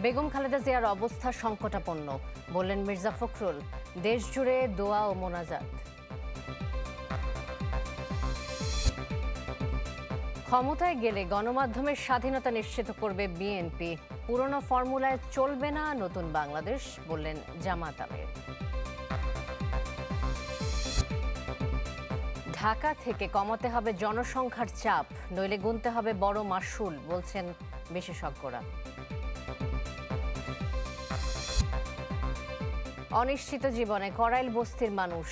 বেগম খালেদা জিয়ার অবস্থা সংকটাপন্ন, বললেন মির্জা ফখরুল। দেশ জুড়ে দোয়া ও মোনাজাত। ক্ষমতায় গেলে গণমাধ্যমের স্বাধীনতা নিশ্চিত করবে বিএনপি। পুরনো ফর্মুলায় চলবে না নতুন বাংলাদেশ, বললেন জামাত আমির। ঢাকা থেকে কমাতে হবে জনসংখ্যার চাপ, নইলে গুনতে হবে বড় মাশুল, বলছেন বিশেষজ্ঞরা। অনিশ্চিত জীবনে করাইল বস্তির মানুষ,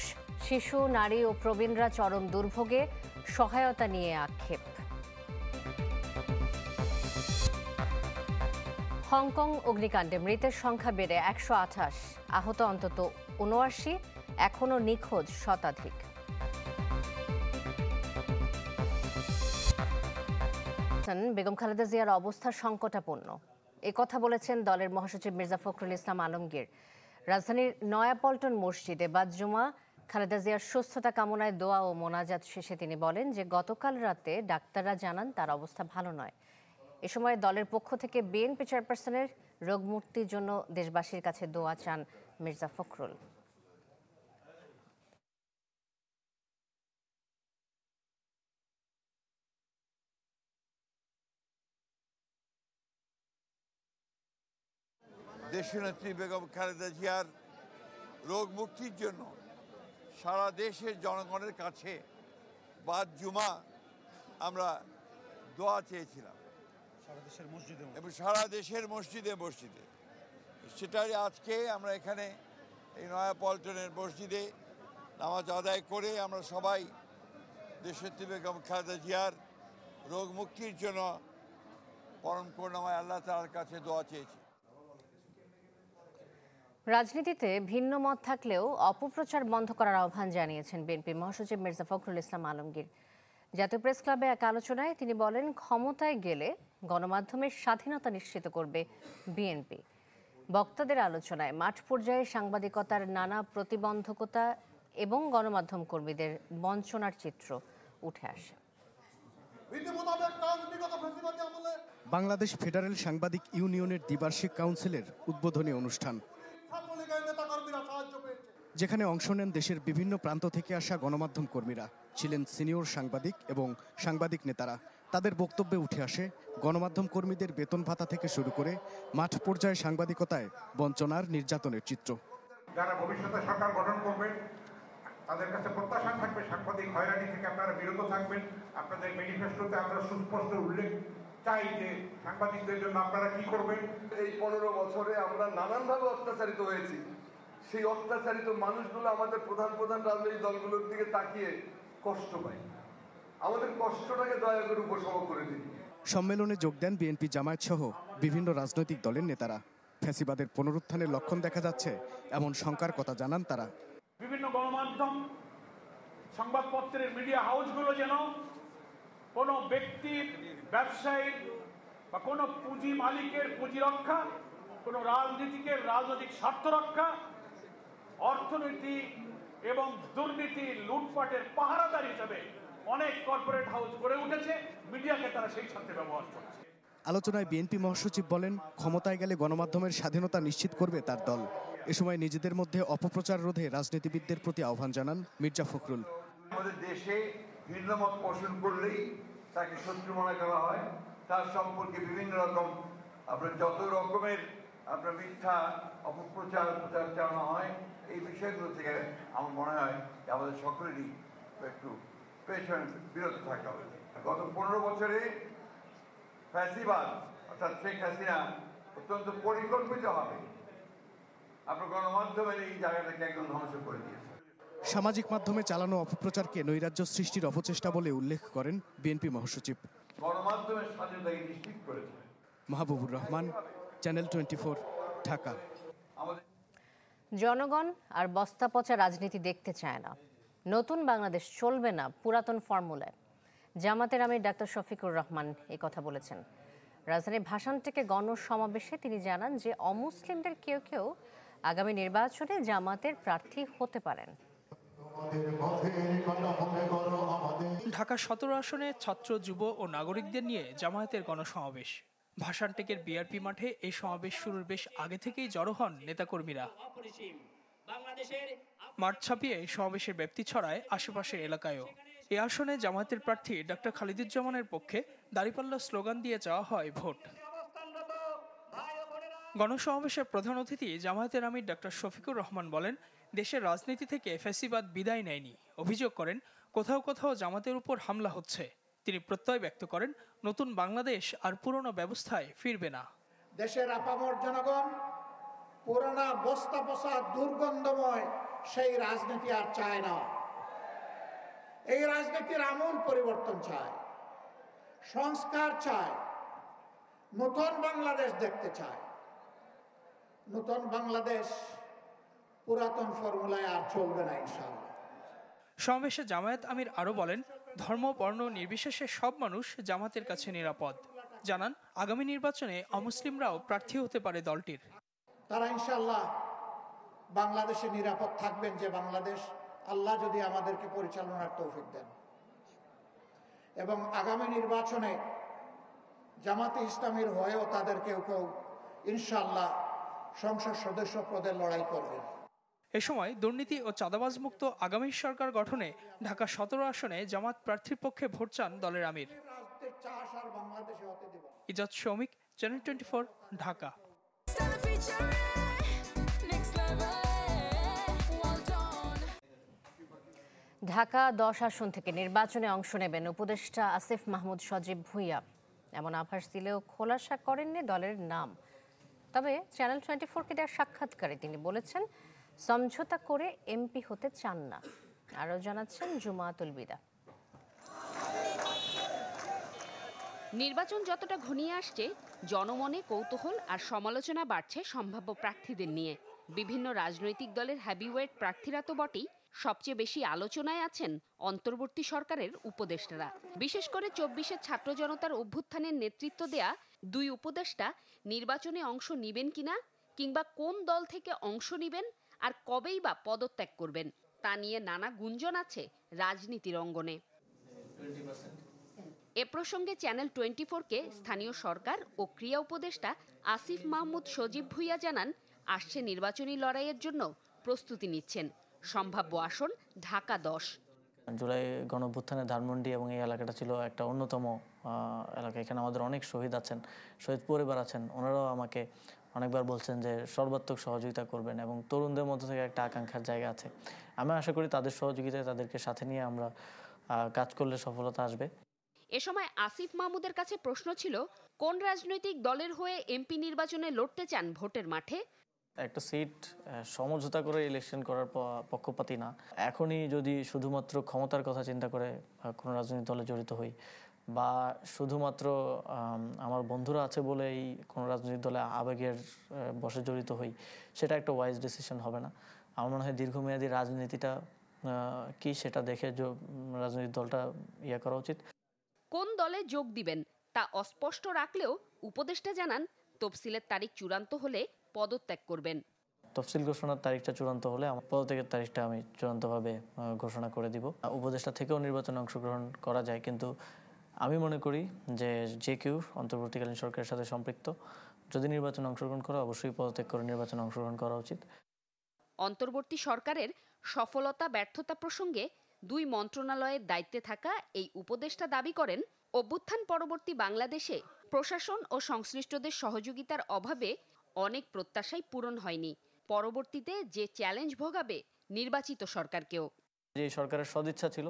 শিশু, নারী ও প্রবীণরা চরম দুর্ভোগে, সহায়তা নিয়ে আক্ষেপ। হংকং অগ্নিকাণ্ডে মৃতের সংখ্যা বেড়ে ১২৮, আহত অন্তত ৭৯, এখনও নিখোঁজ শতাধিক। বেগম খালেদা জিয়ার অবস্থা সংকটাপন্ন, একথা বলেছেন দলের মহাসচিব মির্জা ফখরুল ইসলাম আলমগীর। রাজধানীর নয়াপল্টন মসজিদে বাদ-জুমা খালেদা জিয়ার সুস্থতা কামনায় দোয়া ও মোনাজাত শেষে তিনি বলেন যে গতকাল রাতে ডাক্তাররা জানান তার অবস্থা ভালো নয়। এ সময় দলের পক্ষ থেকে বিএনপি চেয়ারপারসনের রোগ মুক্তির জন্য দেশবাসীর কাছে দোয়া চান মির্জা ফখরুল। দেশনেত্রী বেগম খালেদা জিয়ার রোগ মুক্তির জন্য সারা দেশের জনগণের কাছে বাদ-জুমা আমরা দোয়া চেয়েছিলাম এবং সারা দেশের মসজিদে মসজিদে। সেটাই আজকে আমরা এখানে এই নয়াপল্টনের মসজিদে নামাজ আদায় করে আমরা সবাই দেশনেত্রী বেগম খালেদা জিয়ার রোগ মুক্তির জন্য পরম করুণাময় আল্লাহ তাআলার কাছে দোয়া চেয়েছি। রাজনীতিতে ভিন্ন মত থাকলেও অপপ্রচার বন্ধ করার আহ্বান জানিয়েছেন বিএনপি মহাসচিব মির্জা ফখরুল ইসলাম আলমগীর। জাতীয় প্রেস ক্লাবে এক আলোচনায় তিনি বলেন, ক্ষমতায় গেলে গণমাধ্যমের স্বাধীনতা নিশ্চিত করবে বিএনপি। বক্তাদের আলোচনায় মাঠ পর্যায়ে সাংবাদিকতার নানা প্রতিবন্ধকতা এবং গণমাধ্যম কর্মীদের বঞ্চনার চিত্র উঠে আসে। বাংলাদেশ ফেডারেল সাংবাদিক ইউনিয়নের দ্বিবার্ষিক কাউন্সিলের উদ্বোধনী অনুষ্ঠান, যেখানে অংশ নেন দেশের বিভিন্ন প্রান্ত থেকে আসা গণমাধ্যম কর্মীরা, ছিলেন সিনিয়র সাংবাদিক এবং সাংবাদিক নেতারা। তাদের বক্তব্যে উঠে আসে গণমাধ্যম কর্মীদের বেতন ভাতা থেকে শুরু করে মাঠ পর্যায়ে সাংবাদিকতায় বঞ্চনার, নির্যাতনের চিত্র। যারা ভবিষ্যতে সরকার গঠন করবেন তাদের কাছে প্রত্যাশা থাকবে সাংবাদিক হয়রানি থেকে আপনারা বিরত থাকবেন। আপনাদের ম্যানিফেস্টোতে আমরা সুস্পষ্ট উল্লেখ চাই যে সাংবাদিকদের জন্য আপনারা কি করবেন। এই 15 বছরে আমরা নানানভাবে অত্যাচারিত হয়েছি। সেই অত্যাচারিত মানুষগুলো আমাদের প্রধান রাজনৈতিক দলগুলোর দিকে তাকিয়ে কষ্ট পায়। আমাদের কষ্টটাকে দয়া করে উপশম করে দিন। সম্মেলনে যোগ দেন বিএনপি, জামায়াত সহ বিভিন্ন রাজনৈতিক দলের নেতারা। ফ্যাসিবাদের পুনরুত্থানের লক্ষণ দেখা যাচ্ছে এমন শঙ্কার কথা জানান তারা। বিভিন্ন গণমাধ্যম, সংবাদপত্রের মিডিয়া হাউসগুলো যেন কোনো ব্যক্তির, ব্যবসায়ী বা কোনো পুঁজি মালিকের পুঁজি রক্ষা, কোনো রাজনীতিকের রাজনৈতিক স্বার্থ রক্ষা, অর্থনীতি এবং দুর্নীতি লুটপাটের পাহারাদার হিসেবে অনেক কর্পোরেট হাউস গড়ে উঠেছে। মিডিয়াকে তারা সেই সাথে ব্যবহার করছে। আলোচনায় বিএনপি মহাসচিব বলেন, ক্ষমতায় গেলে গণমাধ্যমের স্বাধীনতা নিশ্চিত করবে তার দল। এ সময় নিজেদের মধ্যে অপপ্রচার রোধে রাজনীতিবিদদের প্রতি আহ্বান জানান মির্জা ফখরুল। আমাদের দেশে ভিন্ন মত পোষণ করলেই তাকে শত্রু মনে করা হয়, তার সম্পর্কে বিভিন্ন রকম আপনার যত রকমের আপনার মিথ্যা অপপ্রচার চালানো হয়। এই বিষয়গুলো থেকে আমার মনে হয় আমাদের সকলেরই একটু পেছনে বিরত থাকা হবে। গত 15 বছরে ফ্যাসিবাদ অর্থাৎ শেখ হাসিনা অত্যন্ত পরিকল্পিতভাবে আপনার গণমাধ্যমের এই জায়গাটাকে একদম ধ্বংস করে দিয়েছে। সামাজিক মাধ্যমে চালানো অপপ্রচারকে নৈরাজ্য সৃষ্টির অপচেষ্টা বলে উল্লেখ করেন বিএনপি মহাসচিব। গণমাধ্যমের স্বাধীনতাকে নিশ্চিত করেছে। মাহবুবুর রহমান, চ্যানেল 24, ঢাকা। জনগণ আর বস্তা পচা রাজনীতি দেখতে চায় না। নতুন বাংলাদেশ চলবে না পুরাতন ফর্মুলায়। জামাতের আমির ডাক্তার শফিকুর রহমান এই কথা বলেছেন। রাজধানীর ভাসানটেকে গণসমাবেশে তিনি জানান যে অমুসলিমদের কেউ কেউ আগামী নির্বাচনে জামাতের প্রার্থী হতে পারেন। ঢাকা 17 আসনে ছাত্র, যুব ও নাগরিকদের নিয়ে জামায়াতের গণসমাবেশ। ভাসানটেকের বিআরপি মাঠে এই সমাবেশ শুরুর বেশ আগে থেকেই জড়ো হন নেতাকর্মীরা। মাঠ ছাপিয়ে সমাবেশের ব্যাপ্তি ছড়ায় আশেপাশের এলাকায়ও। এ আসনে জামায়াতের প্রার্থী ডক্টর খালিদুজ্জামানের পক্ষে দাঁড়িপাল্লা স্লোগান দিয়ে চাওয়া হয় ভোট। গণসমাবেশের প্রধান অতিথি জামায়াতের আমির ডক্টর শফিকুর রহমান বলেন, দেশের রাজনীতি থেকে ফ্যাসিবাদ বিদায় নেয়নি। অভিযোগ করেন কোথাও কোথাও জামাতের উপর হামলা হচ্ছে। তিনি প্রত্যয় ব্যক্ত করেন নতুন বাংলাদেশ আর পুরনো ব্যবস্থায় ফিরবে না। দেশের আপামর জনগণ পুরানা বস্তা পচা দুর্গন্ধময় সেই রাজনীতি আর চায় না। এই রাজনীতির আমূল পরিবর্তন চায়, সংস্কার চায়, নতুন বাংলাদেশ দেখতে চায়। নতুন বাংলাদেশ পুরাতন ফর্মুলায় আর চলবে না ইনশাআল্লাহ। সমাবেশে জামায়াত আমির আরও বলেন, ধর্ম বর্ণ নির্বিশেষে সব মানুষ জামাতের কাছে নিরাপদ। জানান আগামী নির্বাচনে অমুসলিমরাও প্রার্থী হতে পারে দলটির। তারা ইনশাআল্লাহ বাংলাদেশে নিরাপদ থাকবেন, যে বাংলাদেশ আল্লাহ যদি আমাদেরকে পরিচালনার তৌফিক দেন। এবং আগামী নির্বাচনে জামাতে ইসলামীর হয়েও তাদের কেউ কেউ ইনশাআল্লাহ সংসদ সদস্য পদে লড়াই করবেন। এ সময় দুর্নীতি ও চাঁদাবাজ মুক্ত আগামী সরকার গঠনে ঢাকা 17 আসনে জামাত প্রার্থীর পক্ষে ভোট চান দলের আমির। ইজাজ শৌমিক, চ্যানেল 24, ঢাকা। ঢাকা 10 আসন থেকে নির্বাচনে অংশ নেবেন উপদেষ্টা আসিফ মাহমুদ সজীব ভুঁইয়া। এমন আভাস দিলেও খোলাসা করেননি দলের নাম। তবে চ্যানেল 24-কে দেওয়া সাক্ষাৎকারে তিনি বলেছেন সমঝোতা করে এমপি হতে চান না। আরও জানাচ্ছেন জুমাতুল বিদা। নির্বাচন যতটা ঘনিয়ে আসছে, জনমনে কৌতূহল আর সমালোচনা বাড়ছে সম্ভাব্য প্রার্থীদের নিয়ে। বিভিন্ন রাজনৈতিক দলের হেভিওয়েট প্রার্থীরা তো বটেই, সবচেয়ে বেশি আলোচনায় আছেন অন্তর্বর্তী সরকারের উপদেষ্টারা। বিশেষ করে 24-এর ছাত্র জনতার অভ্যুত্থানের নেতৃত্ব দেয়া দুই উপদেষ্টা নির্বাচনে অংশ নেবেন কিনা, কিংবা কোন দল থেকে অংশ নেবেন আর কবেই বা পদত্যাগ করবেন, তা নিয়ে নানা গুঞ্জন আছে রাজনীতির অঙ্গনে। এ প্রসঙ্গে চ্যানেল 24-কে স্থানীয় সরকার ও ক্রীড়া উপদেষ্টা আসিফ মাহমুদ সজীব ভুঁইয়া জানান, আসছে নির্বাচনী লড়াইয়ের জন্য প্রস্তুতি নিচ্ছেন। সম্ভাব্য আসন ঢাকা 10। জুলাই গণঅভ্যুত্থানের ধানমন্ডি এবং এই এলাকাটা ছিল একটা অন্যতম এলাকা। এখানে আমাদের অনেক শহীদ আছেন, শহীদ পরিবার আছেন। ওনারাও আমাকে অনেকবার বলছেন যে সর্বাত্মক সহযোগিতা করবেন এবং তরুণদের মধ্যে থেকে একটা আকাঙ্ক্ষার জায়গা আছে। আমি আশা করি তাদের সহযোগিতায় তাদেরকে সাথে নিয়ে আমরা কাজ করলে সফলতা আসবে। এ সময় আসিফ মাহমুদের কাছে প্রশ্ন ছিল, কোন রাজনৈতিক দলের হয়ে এমপি নির্বাচনে লড়তে চান ভোটের মাঠে? একটা সিট সমঝোতা করে ইলেকশন করার পক্ষপাতী না। এখনই যদি শুধুমাত্র ক্ষমতার কথা চিন্তা করে কোনো রাজনৈতিক দলে জড়িত হই, বা শুধুমাত্র আমার বন্ধুরা আছে বলেই কোনো রাজনৈতিক দলে আবেগের বশে জড়িত হই, সেটা একটা ওয়াইজ ডিসিশন হবে না। আমার মনে হয় দীর্ঘমেয়াদী রাজনীতিটা কি সেটা দেখে রাজনৈতিক দলটা করা উচিত। কোন দলে যোগ দিবেন তা অস্পষ্ট রাখলেও উপদেষ্টা জানান, তফসিলের তারিখ চূড়ান্ত হলে পদত্যাগ করবেন। তফসিল ঘোষণার তারিখটা চূড়ান্ত হলে আমার পদত্যাগের তারিখটা আমি চূড়ান্তভাবে ঘোষণা করে দিব। উপদেষ্টা থেকেও নির্বাচনে অংশগ্রহণ করা যায়, কিন্তু আমি মনে করি যে কেউ অন্তর্বর্তীকালীন সরকারের সাথে সম্পৃক্ত যদি নির্বাচনে অংশগ্রহণ করে, অবশ্যই পদত্যাগ করে নির্বাচনে অংশগ্রহণ করা উচিত। অন্তর্বর্তী সরকারের সফলতা ব্যর্থতা প্রসঙ্গে দুই মন্ত্রণালয়ের দায়িত্বে থাকা এই উপদেষ্টা দাবি করেন, অভ্যুত্থান পরবর্তী বাংলাদেশে প্রশাসন ও সংশ্লিষ্টদের সহযোগিতার অভাবে অনেক প্রত্যাশাই পূরণ হয়নি। পরবর্তীতে যে চ্যালেঞ্জ ভোগাবে নির্বাচিত সরকারকেও। যে সরকারের সদিচ্ছা ছিল,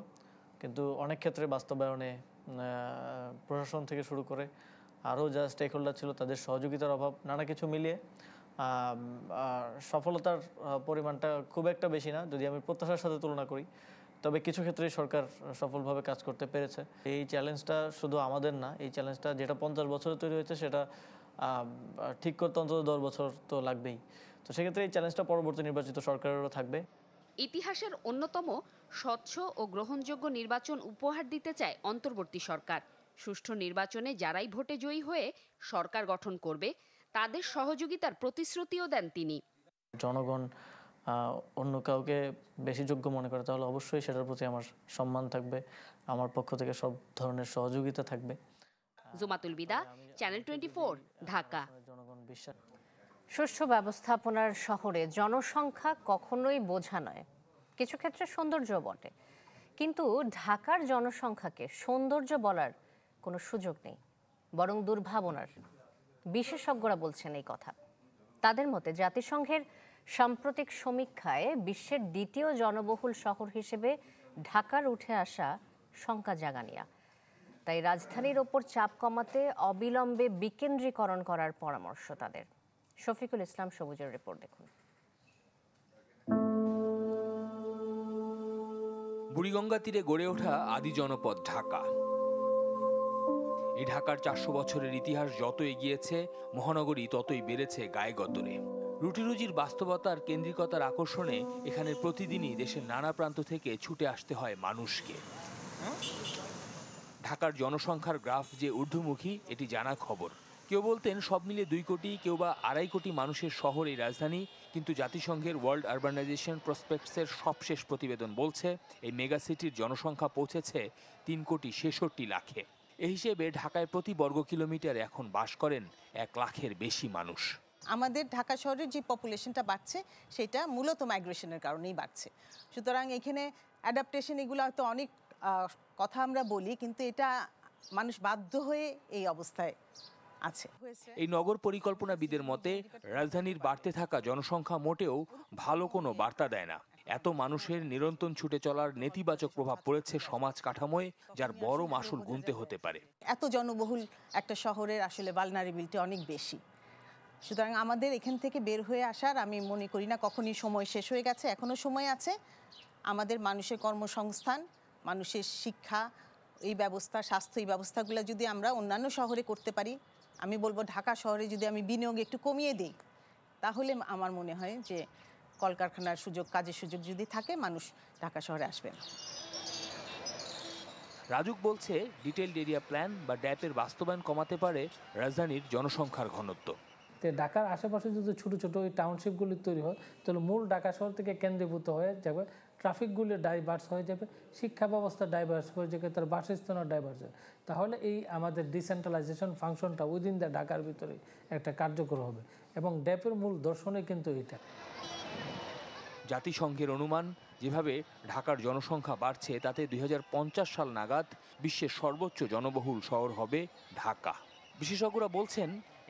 কিন্তু অনেক ক্ষেত্রে বাস্তবায়নে প্রশাসন থেকে শুরু করে আরও যা স্টেক হোল্ডার ছিল তাদের সহযোগিতার অভাব, নানা কিছু মিলিয়ে সফলতার পরিমাণটা খুব একটা বেশি না যদি আমি প্রত্যাশার সাথে তুলনা করি। তবে কিছু ক্ষেত্রে সরকার সফলভাবে কাজ করতে পেরেছে। এই চ্যালেঞ্জটা শুধু আমাদের না, এই চ্যালেঞ্জটা যেটা 50 বছরে তৈরি হয়েছে সেটা ঠিক করতে অন্তত 10 বছর তো লাগবেই। তো সেক্ষেত্রে এই চ্যালেঞ্জটা পরবর্তী নির্বাচিত সরকারেরও থাকবে। ইতিহাসের অন্যতম স্বচ্ছ ও গ্রহণযোগ্য নির্বাচন উপহার দিতে চায় অন্তর্বর্তী সরকার। সুষ্ঠু নির্বাচনে যারাই ভোটে জয়ী হয়ে সরকার গঠন করবে তাদের সহযোগিতার প্রতিশ্রুতিও দেন তিনি। জনগণ অন্য কাউকে বেশি যোগ্য মনে করে তাহলে অবশ্যই সেটার প্রতি আমার সম্মান থাকবে, আমার পক্ষ থেকে সব ধরনের সহযোগিতা থাকবে। জুমাতুল বিদা, চ্যানেল 24, ঢাকা। জনগণ বিশ্বাস সুষ্ঠু ব্যবস্থাপনার শহরে জনসংখ্যা কখনোই বোঝা নয়, কিছু ক্ষেত্রে সৌন্দর্য বটে, কিন্তু ঢাকার জনসংখ্যাকে সৌন্দর্য বলার কোনো সুযোগ নেই, বরং দুর্ভাবনার। বিশেষজ্ঞরা বলছেন এই কথা। তাদের মতে জাতিসংঘের সাম্প্রতিক সমীক্ষায় বিশ্বের দ্বিতীয় জনবহুল শহর হিসেবে ঢাকার উঠে আসা শঙ্কা জাগানিয়া। তাই রাজধানীর ওপর চাপ কমাতে অবিলম্বে বিকেন্দ্রীকরণ করার পরামর্শ তাদের। শফিকুল ইসলাম সবুজের রিপোর্ট দেখুন। বুড়িগঙ্গা তীরে গড়ে ওঠা আদি জনপদ ঢাকা। এই ঢাকার 400 বছরের ইতিহাস যত এগিয়েছে, মহানগরী ততই বেড়েছে গায়ে গতরে। রুটিরুজির বাস্তবতার কেন্দ্রিকতার আকর্ষণে এখানে প্রতিদিনই দেশের নানা প্রান্ত থেকে ছুটে আসতে হয় মানুষকে। ঢাকার জনসংখ্যার গ্রাফ যে ঊর্ধ্বমুখী এটি জানা খবর। কেউ বলতেন সব মিলে 2 কোটি, কেউ বা 2.5 কোটি মানুষের শহর এই রাজধানী, কিন্তু জাতিসংঘের ওয়ার্ল্ড আরবানাইজেশন প্রসপেক্টসের সবশেষ প্রতিবেদন বলছে এই মেগাসিটির জনসংখ্যা পৌঁছেছে 3 কোটি 66 লাখে। এই হিসেবে ঢাকায় প্রতি বর্গ কিলোমিটারে এখন বাস করেন 1 লাখের বেশি মানুষ। আমাদের ঢাকা শহরের যে পপুলেশনটা বাড়ছে সেটা মূলত মাইগ্রেশনের কারণেই বাড়ছে। সুতরাং এখানে অ্যাডাপ্টেশন এগুলো হয়তো অনেক কথা আমরা বলি, কিন্তু এটা মানুষ বাধ্য হয়ে এই অবস্থায় আছে। এই নগর পরিকল্পনাবিদের মতে রাজধানীর বাড়তে থাকা জনসংখ্যা মোটেও ভালো কোনো বার্তা দেয় না। এত মানুষের নিরন্তর ছুটে চলার নেতিবাচক প্রভাব পড়েছে সমাজ কাঠামোয়, যার বড় মাসুল গুনতে হতে পারে। এত জনবহুল একটা শহরের আসলে ভালনারেবিলিটি অনেক বেশি। সুতরাং আমাদের এখান থেকে বের হয়ে আসার আমি মনে করি না কখনই সময় শেষ হয়ে গেছে, এখনো সময় আছে। আমাদের মানুষের কর্মসংস্থান, মানুষের শিক্ষা, এই ব্যবস্থা, স্বাস্থ্য, এই ব্যবস্থাগুলো যদি আমরা অন্যান্য শহরে করতে পারি, আমি বলবো ঢাকা শহরে যদি আমি বিনিয়োগ একটু কমিয়ে দিই, তাহলে আমার মনে হয় যে কলকারখানার সুযোগ, কাজের সুযোগ যদি থাকে, মানুষ ঢাকা শহরে আসবে। রাজুক বলছে ডিটেইলড এরিয়া প্ল্যান বা ড্যাপের বাস্তবায়ন কমাতে পারে রাজধানীর জনসংখ্যার ঘনত্ব। তো ঢাকার আশেপাশে যদি ছোটো ছোটো ওই টাউনশিপগুলি তৈরি হয়, তাহলে মূল ঢাকা শহর থেকে কেন্দ্রীভূত হয়ে যাবে, ট্রাফিকগুলি ডাইভার্স হয়ে যাবে, শিক্ষা ব্যবস্থা ডাইভার্স হয়ে যাবে, তার বাসস্থানও ডাইভার্স হবে। তাহলে এই আমাদের ডিসেন্ট্রালাইজেশন ফাংশনটা উইদিন দ্য ঢাকার ভিতরে একটা কার্যকর হবে, এবং ড্যাপের মূল দর্শনে কিন্তু এটা। জাতিসংঘের অনুমান, যেভাবে ঢাকার জনসংখ্যা বাড়ছে তাতে 2050 সাল নাগাদ বিশ্বের সর্বোচ্চ জনবহুল শহর হবে ঢাকা। বিশেষজ্ঞরা বলছেন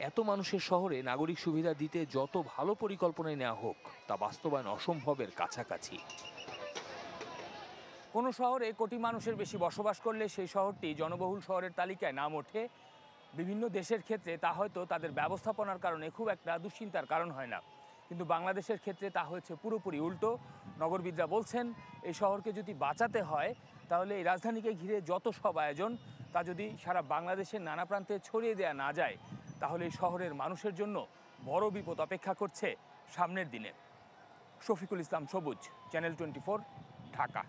এত মানুষের শহরে নাগরিক সুবিধা দিতে যত ভালো পরিকল্পনায় নেওয়া হোক, তা বাস্তবায়ন অসম্ভবের কাছাকাছি। কোনো শহরে কোটি মানুষের বেশি বসবাস করলে সেই শহরটি জনবহুল শহরের তালিকায় নাম ওঠে। বিভিন্ন দেশের ক্ষেত্রে তা হয়তো তাদের ব্যবস্থাপনার কারণে খুব একটা দুশ্চিন্তার কারণ হয় না, কিন্তু বাংলাদেশের ক্ষেত্রে তা হয়েছে পুরোপুরি উল্টো। নগরবিদরা বলছেন এই শহরকে যদি বাঁচাতে হয়, তাহলে এই রাজধানীকে ঘিরে যত সব আয়োজন, তা যদি সারা বাংলাদেশের নানা প্রান্তে ছড়িয়ে দেওয়া না যায়, তাহলে এই শহরের মানুষের জন্য বড় বিপদ অপেক্ষা করছে সামনের দিনে। শফিকুল ইসলাম সবুজ, চ্যানেল 24, ঢাকা।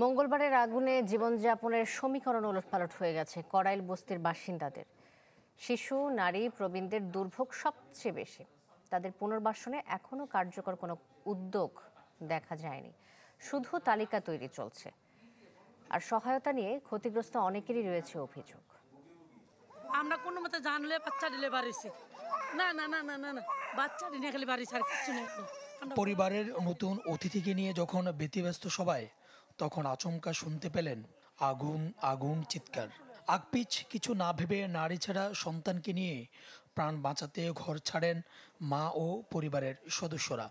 মঙ্গলবারের আগুনে জীবনযাপনের সমীকরণ ওলটপালট হয়ে গেছে কড়াইল বস্তির বাসিন্দাদের। শিশু, নারী, প্রবীণদের দুর্ভোগ সবচেয়ে বেশি। তাদের পুনর্বাসনে এখনও কার্যকর কোনো উদ্যোগ দেখা যায়নি, শুধু তালিকা তৈরি চলছে। আর সহায়তা নিয়ে ক্ষতিগ্রস্ত অনেকেরই রয়েছে অভিযোগ। আমরা কোনো মতে জানলে বাচ্চা দিলে বাড়িছি না না না না না না বাচ্চা দিনে খালি বাড়িছে আর কিছু নেই। পরিবারের নতুন অতিথিকে নিয়ে যখন ব্যতিব্যস্ত সবাই, তখন আচমকা শুনতে পেলেন আগুন আগুন চিৎকার। আগপিছ কিছু না ভেবে নারী ছাড়া সন্তানকে নিয়ে প্রাণ বাঁচাতে ঘর ছাড়েন মা ও পরিবারের সদস্যরা।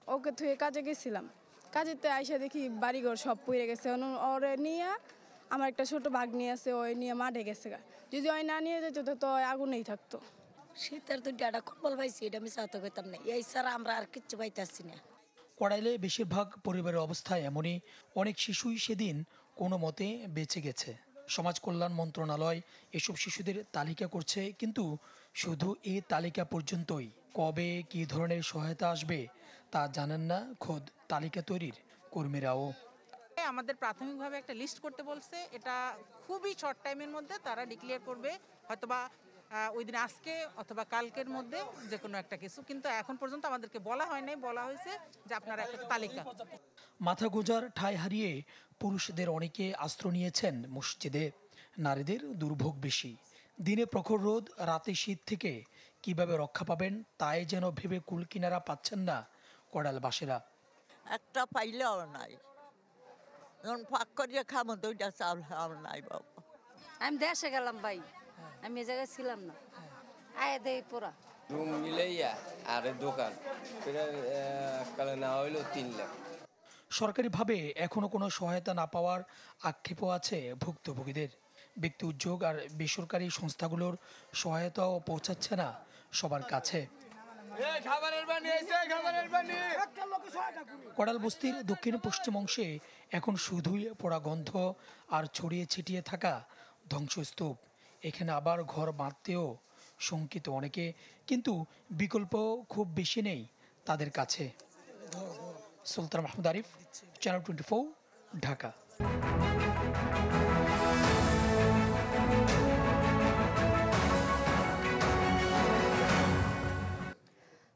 ওকে থুয়ে কাজে গেছিলাম, কাজেতে আইসা দেখি বাড়িঘর সব পুড়ে গেছে। ওরে নিয়ে আমার একটা ছোট ভাগ্নি আছে, ওই নিয়ে মাঠে গেছে। যদি ওই না নিয়ে যেত তো আগুনেই থাকতো। শীতের দুটো একটা কম্বল পাইছি, এটা আমি চাতে করতাম না, এই ছাড়া আমরা আর কিচ্ছু পাইতেছি না। কড়াইলে বেশিরভাগ পরিবারের অবস্থা এমনই। অনেক শিশুই সেদিন কোনো মতে বেঁচে গেছে। সমাজ কল্যাণ মন্ত্রণালয় এসব শিশুদের তালিকা করছে, কিন্তু শুধু এই তালিকা পর্যন্তই। কবে কী ধরনের সহায়তা আসবে তা জানেন না খোদ তালিকা তৈরির কর্মীরাও। আমাদের প্রাথমিকভাবে একটা লিস্ট করতে বলছে, এটা খুবই শর্ট টাইমের মধ্যে তারা ডিক্লেয়ার করবে, হয়তোবা ওই দিন আজকে অথবা কালকের মধ্যে যে কোনো একটা কিছু, কিন্তু এখন পর্যন্ত আমাদেরকে বলা হয় নাই, বলা হয়েছে যে আপনারা একটা তালিকা। মাথা গোজার ঠাঁই হারিয়ে পুরুষদের অনেকে আশ্রয় নিয়েছেন মসজিদে। নারীদের দুর্ভোগ বেশি। দিনে প্রখর রোদ, রাতে শীত থেকে কিভাবে রক্ষা পাবেন তাই যেন ভেবে কুল কিনারা পাচ্ছেন না কড়ালবাসীরা। একটা পাইলেও নাই, যখন ফাঁক করিয়ে খাবো দুইটা চাল নাই বাবা। আমি দেশে গেলাম ভাই, আমি এ জায়গায় ছিলাম না, আয় দেই পোড়া রুম মিলাইয়া আর দোকান কালে না হইলো 3 লাখ। সরকারিভাবে এখনো কোনো সহায়তা না পাওয়ার আক্ষেপও আছে ভুক্তভোগীদের। ব্যক্তি উদ্যোগ আর বেসরকারি সংস্থাগুলোর সহায়তাও পৌঁছাচ্ছে না সবার কাছে। কড়াল বস্তির দক্ষিণ পশ্চিম অংশে এখন শুধুই পোড়া গন্ধ আর ছড়িয়ে ছিটিয়ে থাকা ধ্বংসস্তূপ। এখানে আবার ঘর বাঁধতেও শঙ্কিত অনেকে, কিন্তু বিকল্প খুব বেশি নেই তাদের কাছে। সুলতান মাহমুদ আরিফ, চ্যানেল 24, ঢাকা।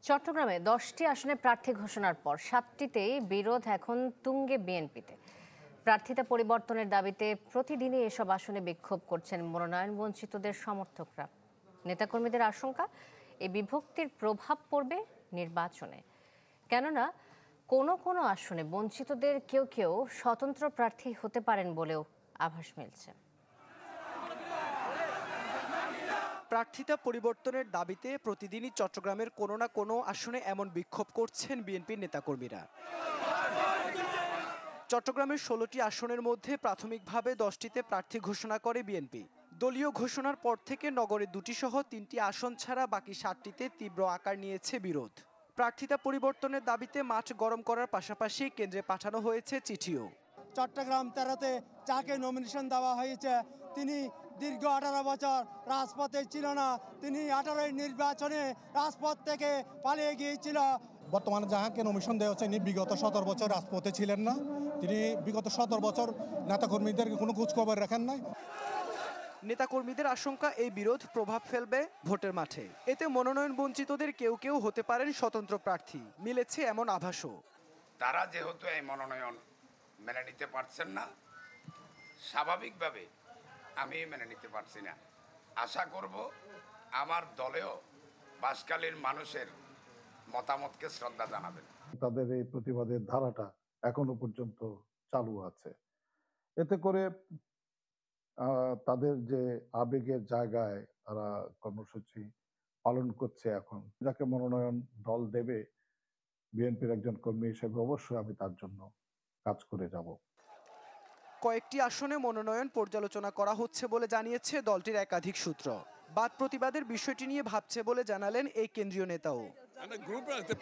চট্টগ্রামে 10টি আসনে প্রার্থী ঘোষণার পর 7টিতেই বিরোধ এখন তুঙ্গে বিএনপিতে। প্রার্থিতা পরিবর্তনের দাবিতে প্রতিদিনই এসব আসনে বিক্ষোভ করছেন মনোনয়ন বঞ্চিতদের সমর্থকরা। নেতাকর্মীদের আশঙ্কা, এই বিভক্তির প্রভাব পড়বে নির্বাচনে। কেননা কোনো আসনে বঞ্চিতদের কেউ স্বতন্ত্র প্রার্থী হতে পারেন বলেও আভাস মিলছে। প্রার্থিতা পরিবর্তনের দাবিতে প্রতিদিনই চট্টগ্রামের কোনো না কোনো আসনে এমন বিক্ষোভ করছেন বিএনপির নেতাকর্মীরা। চট্টগ্রামের 16টি আসনের মধ্যে প্রাথমিকভাবে 10টিতে প্রার্থী ঘোষণা করে বিএনপি। দলীয় ঘোষণার পর থেকে নগরে 2টি সহ 3টি আসন ছাড়া বাকি 7টিতে তীব্র আকার নিয়েছে বিরোধ। প্রার্থিতা পরিবর্তনের দাবিতে মাঠ গরম করার পাশাপাশি কেন্দ্রে পাঠানো হয়েছে চিঠিও। চট্টগ্রাম 13-তে যাকে নমিনেশন দেওয়া হয়েছে তিনি দীর্ঘ 18 বছর রাজপথে ছিল না, তিনি 18 নির্বাচনে রাজপথ থেকে পালিয়ে গিয়েছিল। বর্তমানে যাহাকে নমিনেশন দেওয়া হচ্ছে, বিগত 17 বছর রাজপথে ছিলেন না, তিনি বিগত 17 বছর নেতাকর্মীদেরকে কোনো খোঁজখবর রাখেন নাই। নেতাকর্মীদের আশঙ্কা এই বিরোধ প্রভাব ফেলবে ভোটের মাঠে। এতে মনোনয়ন বঞ্চিতদের কেউ হতে পারেন স্বতন্ত্র প্রার্থী, মিলেছে এমন আভাসও। তারা যেহেতু এই মনোনয়ন মেনে নিতে পারছেন না, স্বাভাবিকভাবে আমি মেনে নিতে পারছি না। আশা করব আমার দলেও বাঁশখালীর মানুষের মতামতকে শ্রদ্ধা জানাবেন। তাদের এই প্রতিবাদের ধারাটা এখনো পর্যন্ত চালু আছে। এতে করে তাদের যে আবেগের জায়গায় তারা কর্মসূচি পালন করছে, এখন যাকে মনোনয়ন দল দেবে বিএনপির একজন কর্মী হিসেবে অবশ্যই আমি তার জন্য কাজ করে যাব। কয়েকটি আসনে মনোনয়ন পর্যালোচনা করা হচ্ছে বলে জানিয়েছে দলটির একাধিক সূত্র। বাদ প্রতিবাদের বিষয়টি নিয়ে ভাবছে বলে জানালেন এই কেন্দ্রীয় নেতাও।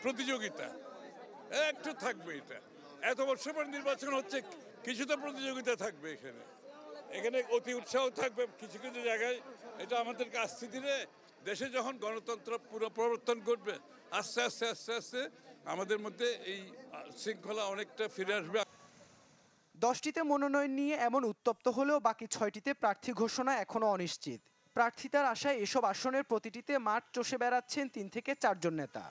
প্রতিযোগিতা একটু থাকবে, এটা এত বছর পর নির্বাচন হচ্ছে, কিছুটা প্রতিযোগিতা থাকবে এখানে অতি উৎসাহ থাকবে কিছু কিছু জায়গায়। এটা আমাদেরকে আস্তে ধীরে দেশে যখন গণতন্ত্র পুরো প্রবর্তন করবে, আস্তে আস্তে আস্তে আস্তে আমাদের মধ্যে এই শৃঙ্খলা অনেকটা ফিরে আসবে। 10টিতে মনোনয়ন নিয়ে এমন উত্তপ্ত হলেও বাকি 6টিতে প্রার্থী ঘোষণা এখনো অনিশ্চিত। প্রার্থিতার আশায় এসব আসনের প্রতিটিতে মাঠ চষে বেড়াচ্ছেন 3 থেকে 4 জন নেতা।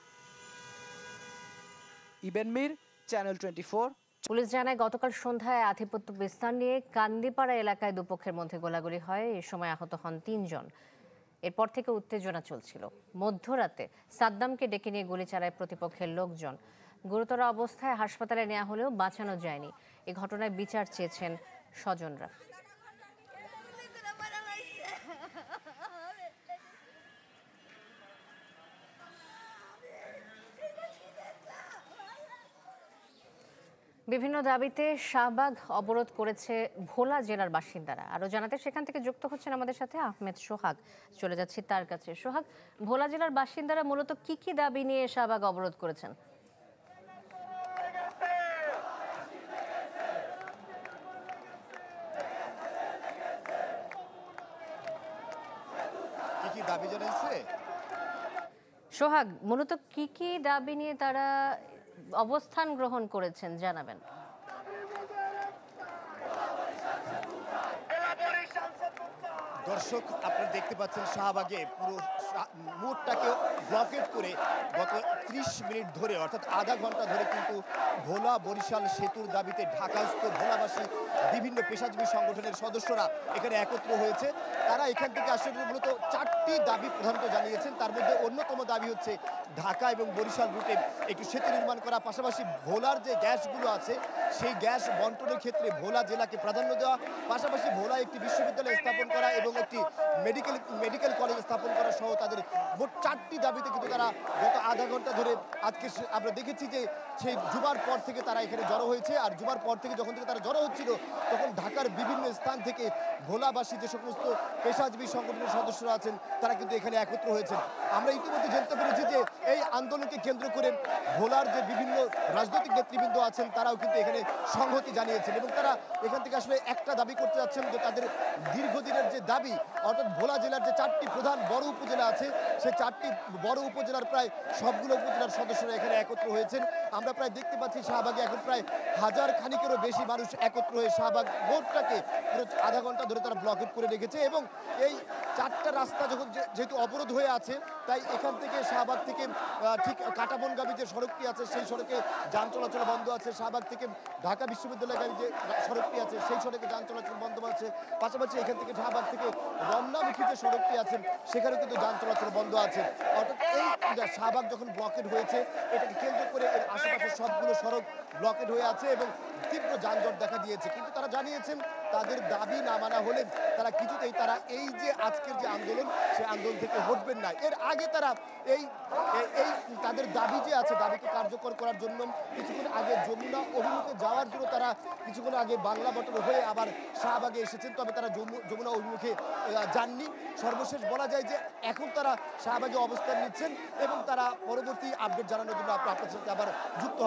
ইবেন মির, চ্যানেল 24। পুলিশ জানায় গতকাল সন্ধ্যায় আধিপত্য বিস্তার নিয়ে কান্দিপাড়া এলাকায় দুপক্ষের মধ্যে গোলাগুলি হয়। এ সময় আহত হন 3 জন। এরপর থেকে উত্তেজনা চলছিল। মধ্যরাতে সাদ্দামকে ডেকে নিয়ে গুলি চালায় প্রতিপক্ষের লোকজন। গুরুতর অবস্থায় হাসপাতালে নেওয়া হলেও বাঁচানো যায়নি। এই ঘটনায় বিচার চেয়েছেন স্বজনরা। বিভিন্ন দাবিতে শাহবাগ অবরোধ করেছে ভোলা জেলার বাসিন্দারা। আরো জানাতে সেখান থেকে যুক্ত হচ্ছেন আমাদের সাথে আহমেদ সোহাগ। চলে যাচ্ছি তার কাছে। সোহাগ, ভোলা জেলার বাসিন্দারা মূলত কি দাবি নিয়ে শাহবাগ অবরোধ করেছেন? দাবি জানাইছে সোহাগ, মূলত কি দাবি নিয়ে তারা অবস্থান গ্রহণ করেছেন জানাবেন। দর্শক আপনারা দেখতে পাচ্ছেন শাহবাগে পুরো মোড়টাকে ব্লকেট করে গত 30 মিনিট ধরে অর্থাৎ আধা ঘন্টা ধরে কিন্তু ভোলা বরিশাল সেতুর দাবিতে ঢাকাস্থ ভোলাবাসী বিভিন্ন পেশাজীবী সংগঠনের সদস্যরা এখানে একত্র হয়েছে। তারা এখান থেকে আসলে মূলত 4টি দাবি প্রধানত জানিয়েছেন। তার মধ্যে অন্যতম দাবি হচ্ছে ঢাকা এবং বরিশাল রুটে একটু সেতু নির্মাণ করা, পাশাপাশি ভোলার যে গ্যাসগুলো আছে সেই গ্যাস বন্টনের ক্ষেত্রে ভোলা জেলাকে প্রাধান্য দেওয়া, পাশাপাশি ভোলা একটি বিশ্ববিদ্যালয় স্থাপন করা এবং একটি মেডিকেল কলেজ স্থাপন করা সহ তাদের মোট 4টি দাবিতে কিন্তু তারা গত আধা ঘন্টা ধরে আজকে আমরা দেখেছি যে সেই জুমার পর থেকে তারা এখানে জড়ো হয়েছে। আর জুমার পর থেকে যখন থেকে তারা জড়ো হচ্ছিল তখন ঢাকার বিভিন্ন স্থান থেকে ভোলাবাসী যে সমস্ত পেশাজীবী সংগঠনের সদস্যরা আছেন তারা কিন্তু এখানে একত্র হয়েছেন। আমরা ইতিমধ্যে জানতে পেরেছি যে এই আন্দোলনকে কেন্দ্র করে ভোলার যে বিভিন্ন রাজনৈতিক নেতৃবৃন্দ আছেন তারাও কিন্তু এখানে সংহতি জানিয়েছেন এবং তারা এখান থেকে আসলে একটা দাবি করতে যাচ্ছেন যে তাদের দীর্ঘদিনের যে দাবি অর্থাৎ ভোলা জেলার যে 4টি প্রধান বড় উপজেলা আছে সেই 4টি বড় উপজেলার প্রায় সবগুলো উপজেলার সদস্যরা এখানে একত্র হয়েছেন। আমরা প্রায় দেখতে পাচ্ছি শাহবাগে এখন প্রায় 1000 খানিকেরও বেশি মানুষ একত্র হয়ে শাহবাগ মোড়টাকে পুরো আধা ঘন্টা ধরে তারা ব্লকেট করে রেখেছে এবং এই 4টা রাস্তা যখন যেহেতু অবরোধ হয়ে আছে তাই এখান থেকে শাহবাগ থেকে ঠিক কাটাবনগামী যে সড়কটি আছে সেই সড়কে যান চলাচল বন্ধ আছে। শাহবাগ থেকে ঢাকা বিশ্ববিদ্যালয়গামী যে সড়কটি আছে সেই সড়কে যান চলাচল বন্ধ আছে। পাশাপাশি এখান থেকে শাহবাগ থেকে রমনামুখী যে সড়কটি আছে সেখানেও কিন্তু যান চলাচল বন্ধ আছে। অর্থাৎ এই শাহবাগ যখন ব্লকেট হয়েছে এটাকে কেন্দ্র করে এর আশেপাশের সবগুলো সড়ক ব্লকেট হয়ে আছে এবং তীব্র যানজট দেখা দিয়েছে। কিন্তু তারা জানিয়েছেন তাদের দাবি না মানা হলে তারা কিছুতেই তারা এই যে আজকের যে আন্দোলন সেই আন্দোলন থেকে হটবেন না। এর আগে তারা এই তাদের দাবি যে আছে দাবিকে কার্যকর করার জন্য কিছুক্ষণ আগে যমুনা অভিমুখে যাওয়ার জন্য তারা কিছুক্ষণ আগে বাংলা বটর হয়ে আবার শাহবাগে এসেছেন, তবে তারা যমুনা অভিমুখে যাননি। সর্বশেষ বলা যায় যে এখন তারা শাহবাগে অবস্থান নিচ্ছেন এবং তারা পরবর্তী আপডেট জানানোর জন্য আপনার সাথে আবার যুক্ত